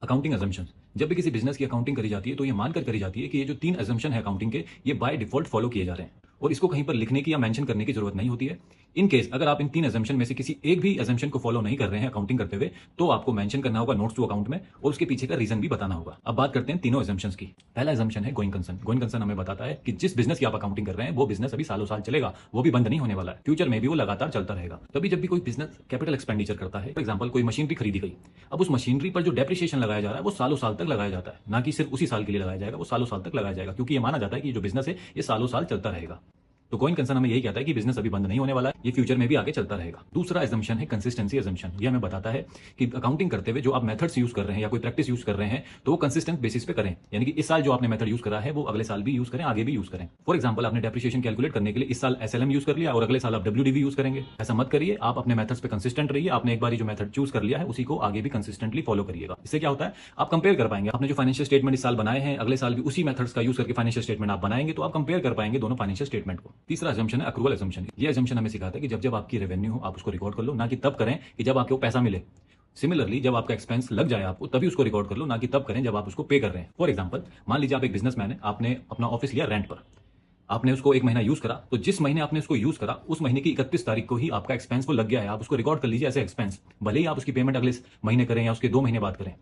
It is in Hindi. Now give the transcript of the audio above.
Accounting assumption. जब भी किसी बिजनेस की अकाउंटिंग करी जाती है तो ये मानकर करी जाती है कि ये जो 3 अजम्पशन है अकाउंटिंग के, ये बाय डिफॉल्ट फॉलो किए जा रहे हैं और इसको कहीं पर लिखने की या मेंशन करने की जरूरत नहीं होती है। इन केस अगर आप इन 3 अजम्पशन में से किसी एक भी अजम्पशन को फॉलो नहीं कर रहे हैं अकाउंटिंग करते हुए, तो आपको मेंशन करना होगा नोट्स टू अकाउंट में और उसके पीछे का रीजन भी बताना होगा। अब बात करते हैं तीनों अजम्पशंस की। पहला अजम्पशन है गोइंग कंसर्न। गोइंग कंसर्न हमें बताता है कि जिस बिजनेस की आप अकाउंटिंग कर रहे हैं वो बिजनेस अभी सालों साल चलेगा, वो भी बंद नहीं होने वाला है, फ्यूचर में भी वो लगातार चलता रहेगा। तभी जब भी कोई बिजनेस कैपिटल एक्सपेंडिचर करता है, फॉर एग्जाम्पल कोई मशीनरी खरीदी गई, अब उस मशीनरी पर जो डेप्रिसिएशन लगाया जा रहा है वो सालों साल तक लगाया जाता है, ना कि सिर्फ उसी साल के लिए लगाया जाएगा, वो सालों साल तक लगाया जाएगा, क्योंकि ये माना जाता है कि जो बिजनेस है ये सालों साल चलता रहेगा। तो गोइंग कंसर्न हमें यही कहता है कि बिजनेस अभी बंद नहीं होने वाला है, ये फ्यूचर में भी आगे चलता रहेगा। दूसरा अजम्पशन है कंसिस्टेंसी अजम्पशन। ये हमें बताता है कि अकाउंटिंग करते हुए जो आप मेथड्स यूज कर रहे हैं या कोई प्रैक्टिस यूज कर रहे हैं तो वो कंसिस्टेंट बेसिस पे करें, यानी कि इस साल जो आपने मेथड यूज करा है वो अगले साल भी यूज करें, आगे भी यूज करें। फॉर एग्जाम्पल आपने डेप्रिसिएशन कैलकुलेट करने के लिए इस साल एसएलएम यूज कर लिया और अगले साल आप डब्ल्यूडीवी यूज करेंगे। ऐसा मत करिए, आप अपने मेथड्स पे कंसिस्टेंट रहिए। आपने एक बार जो मेथड चूज कर लिया है उसी को आगे भी कंसिस्टेंटली फॉलो करिएगा। इससे क्या होता है, आप कंपेयर कर पाएंगे। आपने जो फाइनेंशियल स्टेटमेंट इस साल बनाए हैं अगले साल भी उसी मेथड्स का यूज करके फाइनेंशियल स्टेटमेंट आप बनाएंगे, तो आप कंपेयर कर पाएंगे दोनों फाइनेंशियल स्टेटमेंट को। तीसरा अजम्पशन है अक्रूवल अजम्पशन। ये अजम्पशन हमें सिखाता है कि जब जब आपकी रेवेन्यू हो आप उसको रिकॉर्ड कर लो, ना कि तब करें कि जब आपको पैसा मिले। सिमिलरली जब आपका एक्सपेंस लग जाए आपको तभी उसको रिकॉर्ड कर लो, ना कि तब करें जब आप उसको पे कर रहे हैं। फॉर एग्जांपल मान लीजिए आप एक बिजनेसमैन है, आपने अपना ऑफिस लिया रेंट पर, आपने उसको एक महीना यूज करा, तो जिस महीने आपने उसको यूज करा उस महीने की 31 तारीख को ही आपका एक्सपेंस वो लग गया है, आप उसको रिकॉर्ड कर लीजिए एज एक्सपेंस, भले ही आप उसकी पेमेंट अगले महीने करें या उसके 2 महीने बाद करें।